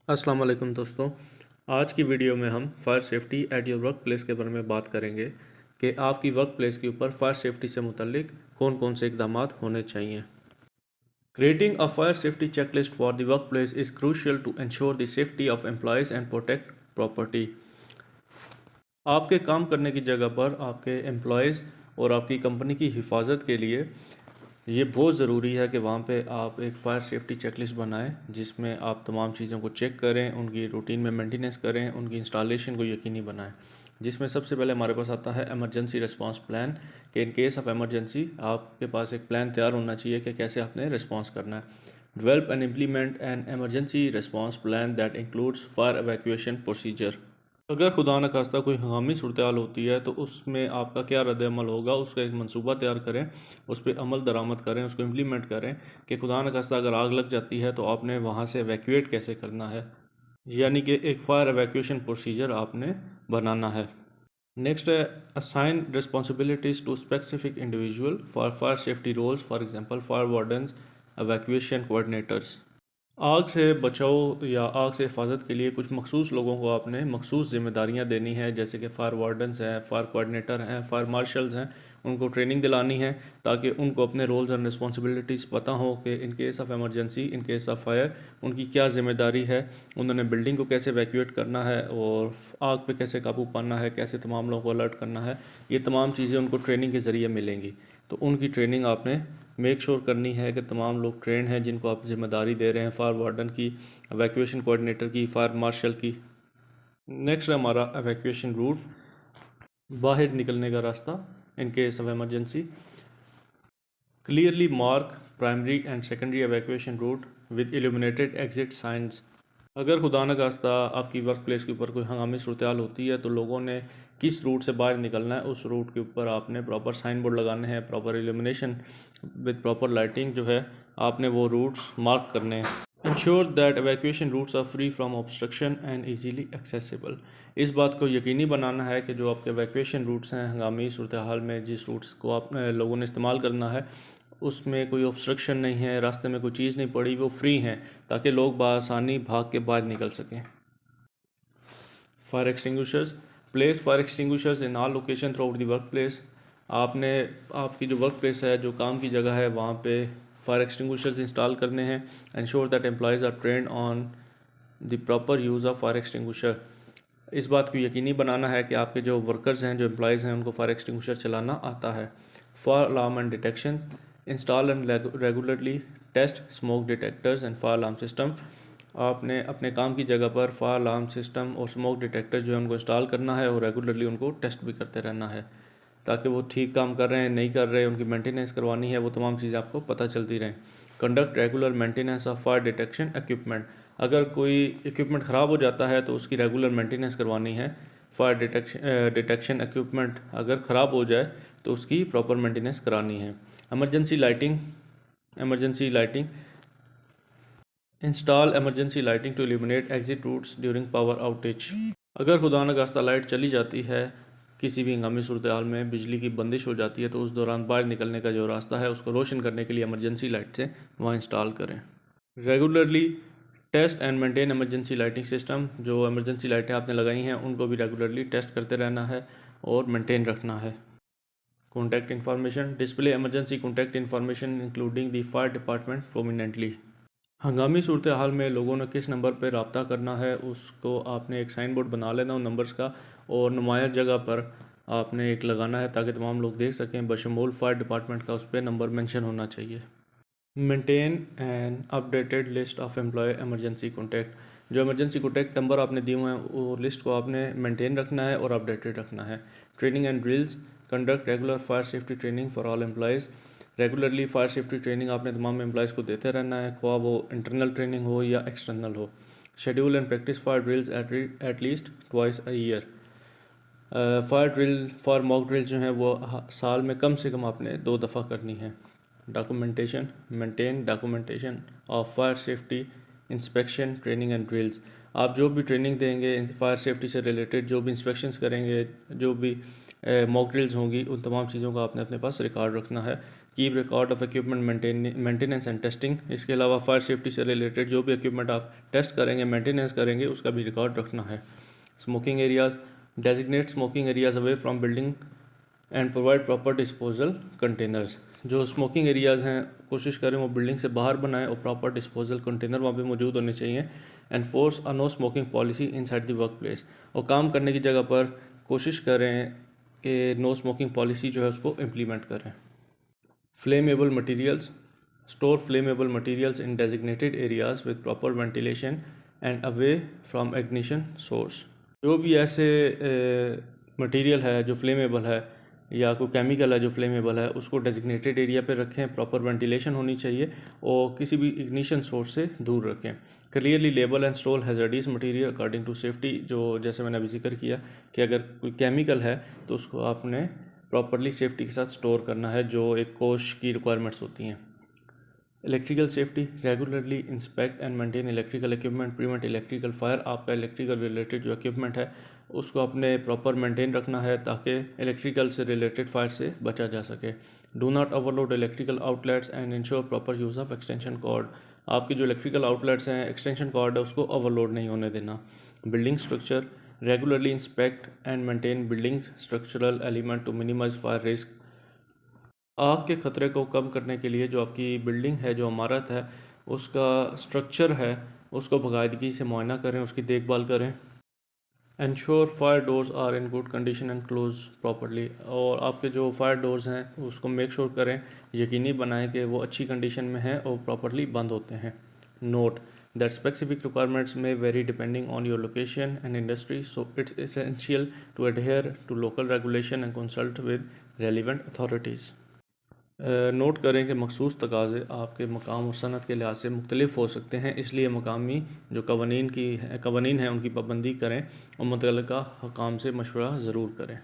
अस्सलाम वालेकुम दोस्तों। आज की वीडियो में हम fire safety at your work place के बारे में बात करेंगे कि आपकी वर्क प्लेस के ऊपर फायर सेफ्टी से मुतल्लिक कौन कौन से इकदाम होने चाहिए। Creating a fire safety checklist for the workplace is crucial to ensure the safety of employees and protect property. आपके काम करने की जगह पर आपके एम्प्लॉयज़ और आपकी कंपनी की हिफाजत के लिए ये बहुत ज़रूरी है कि वहाँ पे आप एक फ़ायर सेफ्टी चेकलिस्ट बनाएं जिसमें आप तमाम चीज़ों को चेक करें, उनकी रूटीन में मेंटेनेंस करें, उनकी इंस्टॉलेशन को यकीनी बनाएं। जिसमें सबसे पहले हमारे पास आता है एमरजेंसी रिस्पांस प्लान कि इन केस ऑफ एमरजेंसी आपके पास एक प्लान तैयार होना चाहिए कि कैसे आपने रिस्पांस करना है। Develop and implement N emergency response plan that includes fire evacuation procedure. अगर खुदा न खास्ता कोई हंगामी सूरत हाल होती है तो उसमें आपका क्या रद्द-ए-अमल होगा, उसका एक मंसूबा तैयार करें, उस पर अमल दरामद करें, उसको इम्प्लीमेंट करें कि खुदा न खास्ता अगर आग लग जाती है तो आपने वहाँ से एवैक्यूएट कैसे करना है, यानी कि एक फायर एवैक्यूएशन प्रोसीजर आपने बनाना है। नेक्स्ट है assign responsibilities to specific individual for fire safety roles, for example fire wardens, evacuation coordinators. आग से बचाव या आग से हिफाजत के लिए कुछ मखसूस लोगों को आपने मखसूस ज़िम्मेदारियां देनी है, जैसे कि फ़ायर वार्डन्स हैं, फ़ायर कोऑर्डिनेटर हैं, फ़ायर मार्शल्स हैं। उनको ट्रेनिंग दिलानी है ताकि उनको अपने रोल्स एंड रिस्पॉन्सिबिलिटीज़ पता हो कि इन case of emergency, in case of fire उनकी क्या ज़िम्मेदारी है, उन्होंने बिल्डिंग को कैसे वैक्यूएट करना है और आग पे कैसे काबू पाना है, कैसे तमाम लोगों को अलर्ट करना है। ये तमाम चीज़ें उनको ट्रेनिंग के ज़रिए मिलेंगी। तो उनकी ट्रेनिंग आपने मेक श्योर करनी है कि तमाम लोग ट्रेंड हैं जिनको आप जिम्मेदारी दे रहे हैं, फायर वार्डन की, एवैक्यूएशन कोऑर्डिनेटर की, फायर मार्शल की। नेक्स्ट है हमारा एवैक्यूएशन रूट, बाहर निकलने का रास्ता in case of emergency. Clearly mark primary and secondary evacuation route with illuminated exit signs. अगर खुदा न खास्ता आपकी वर्क प्लेस के ऊपर कोई हंगामी सूरत हाल होती है तो लोगों ने किस रूट से बाहर निकलना है, उस रूट के ऊपर आपने प्रॉपर साइन बोर्ड लगाने हैं, proper illumination with proper lighting जो है आपने वो रूट्स मार्क करने हैं। Ensure that evacuation routes are free from obstruction and easily accessible. इस बात को यकीनी बनाना है कि जो आपके एवैक्यूएशन रूट्स हैं हंगामी सूरत हाल में, जिस रूट्स को आप लोगों ने इस्तेमाल करना है उसमें कोई ऑब्स्ट्रक्शन नहीं है, रास्ते में कोई चीज़ नहीं पड़ी, वो फ्री हैं ताकि लोग बआसानी भाग के बाहर निकल सकें। Fire extinguishers, place fire extinguishers in all location through out the work place. आपने आपकी जो वर्क प्लेस है, जो काम की जगह है, वहाँ पे फायर एक्सटिंग्विशर्स इंस्टॉल करने हैं। Ensure that employees are trained on the proper use of fire extinguisher. इस बात को यकीनी बनाना है कि आपके जो वर्कर्स हैं, जो एम्प्लॉयज़ हैं, उनको फायर एक्सटिंग्विशर चलाना आता है। Fire alarm and detection, install and regularly test smoke detectors and fire alarm system. आपने अपने काम की जगह पर फायर अलार्म सिस्टम और स्मोक डिटेक्टर जो है उनको इंस्टॉल करना है और रेगुलरली उनको टेस्ट भी करते रहना है ताकि वो ठीक काम कर रहे हैं नहीं कर रहे, उनकी मेंटेनेंस करवानी है, वो तमाम चीज़ें आपको पता चलती रहें। Conduct regular maintenance of fire detection equipment. अगर कोई इक्विपमेंट ख़राब हो जाता है तो उसकी रेगुलर मेंटेनेंस करवानी है। फायर डिटेक्शन इक्विपमेंट अगर ख़राब हो जाए तो उसकी प्रॉपर मेंटेनेंस करानी है। Emergency lighting, install emergency lighting to illuminate exit routes during power outage. अगर खुदा न खास्ता लाइट चली जाती है, किसी भी हंगामी सूरत हाल में बिजली की बंदिश हो जाती है, तो उस दौरान बाहर निकलने का जो रास्ता है उसको रोशन करने के लिए एमरजेंसी लाइट से वहाँ इंस्टॉल करें। Regularly test and maintain emergency lighting system. जो एमरजेंसी लाइटें आपने लगाई हैं उनको भी रेगुलरली टेस्ट करते रहना है और मेंटेन रखना है। Contact information, display emergency contact information including the fire department prominently. हंगामी सूरत हाल में लोगों ने किस नंबर पर रब्ता करना है उसको आपने एक साइन बोर्ड बना लेना उन नंबर्स का, और नुमाया जगह पर आपने एक लगाना है ताकि तमाम लोग देख सकें, बशमूल फायर डिपार्टमेंट का उस पर नंबर मेंशन होना चाहिए। Maintain an updated list of employ emergency contact. जो एमरजेंसी कॉन्टैक्ट नंबर आपने दिए हुए हैं वो लिस्ट को आपने मेंटेन रखना है और अपडेटेड रखना है। Training and drills, conduct regular fire safety training for all employees. Regularly fire safety training आपने तमाम एम्प्लॉयज़ को देते रहना है, ख्वाह वो इंटरनल ट्रेनिंग हो या एक्सटर्नल हो। Schedule and practice fire drills at least twice a year. Fire mock drill जो हैं वो साल में कम से कम आपने 2 दफ़ा करनी है। Documentation, maintain documentation of fire safety inspection training and drills. आप जो भी ट्रेनिंग देंगे फायर सेफ्टी से रिलेटेड, जो भी इंस्पेक्शंस करेंगे, जो भी मॉक ड्रिल्स होंगी, उन तमाम चीज़ों का आपने अपने पास रिकॉर्ड रखना है keep record of equipment maintenance and testing. इसके अलावा फायर सेफ्टी से रिलेटेड जो भी इक्विपमेंट आप टेस्ट करेंगे, मेंटेनेंस करेंगे, उसका भी रिकॉर्ड रखना है। Smoking areas, designate smoking areas away from building and provide proper disposal containers. जो स्मोकिंग एरियाज़ हैं कोशिश करें वो बिल्डिंग से बाहर बनाएं और प्रॉपर डिस्पोजल कंटेनर वहाँ पे मौजूद होने चाहिए। Enforce a no smoking policy inside the workplace, और काम करने की जगह पर कोशिश करें कि नो स्मोकिंग पॉलिसी जो है उसको इम्प्लीमेंट करें। Flammable materials, store flammable materials in designated areas with proper ventilation and away from ignition source. जो भी ऐसे मटेरियल है जो फ्लेमेबल है या कोई केमिकल है जो फ्लेमेबल है उसको डेजिग्नेटेड एरिया पे रखें, प्रॉपर वेंटिलेशन होनी चाहिए और किसी भी इग्निशन सोर्स से दूर रखें। Clearly label and store hazardous material according to safety. जो जैसे मैंने अभी जिक्र किया कि अगर कोई केमिकल है तो उसको आपने प्रॉपरली सेफ्टी के साथ स्टोर करना है, जो एक कोश की रिक्वायरमेंट्स होती हैं। Electrical safety, regularly inspect and maintain electrical equipment, prevent electrical fire. आपका इलेक्ट्रिकल रिलेटेड जो इक्विपमेंट है उसको आपने प्रॉपर मेंटेन रखना है ताकि इलेक्ट्रिकल से रिलेटेड फायर से बचा जा सके। Do not overload electrical outlets and ensure proper use of extension cord. आपके जो इलेक्ट्रिकल आउटलेट्स हैं, एक्सटेंशन कॉर्ड है, उसको ओवरलोड नहीं होने देना। Building structure, regularly inspect and maintain buildings structural element to minimize fire risk. आग के ख़तरे को कम करने के लिए जो आपकी बिल्डिंग है, जो इमारत है, उसका स्ट्रक्चर है, उसको बाकायदगी से मुआयना करें, उसकी देखभाल करें। Ensure fire doors are in good condition and close properly. और आपके जो फायर डोर्स हैं उसको मेक श्योर करें, यकीनी बनाएं कि वो अच्छी कंडीशन में हैं और प्रॉपरली बंद होते हैं। Note that specific requirements may vary depending on your location and industry, so it's essential to adhere to local regulation and consult with relevant authorities. Note करें कि मखसूस तकाज़े आपके मकाम और सनत के लिहाज से मुख्तलिफ हो सकते हैं, इसलिए मकामी जो कवानीन हैं उनकी पाबंदी करें और मुतल्लिका हकाम से मशवरा ज़रूर करें।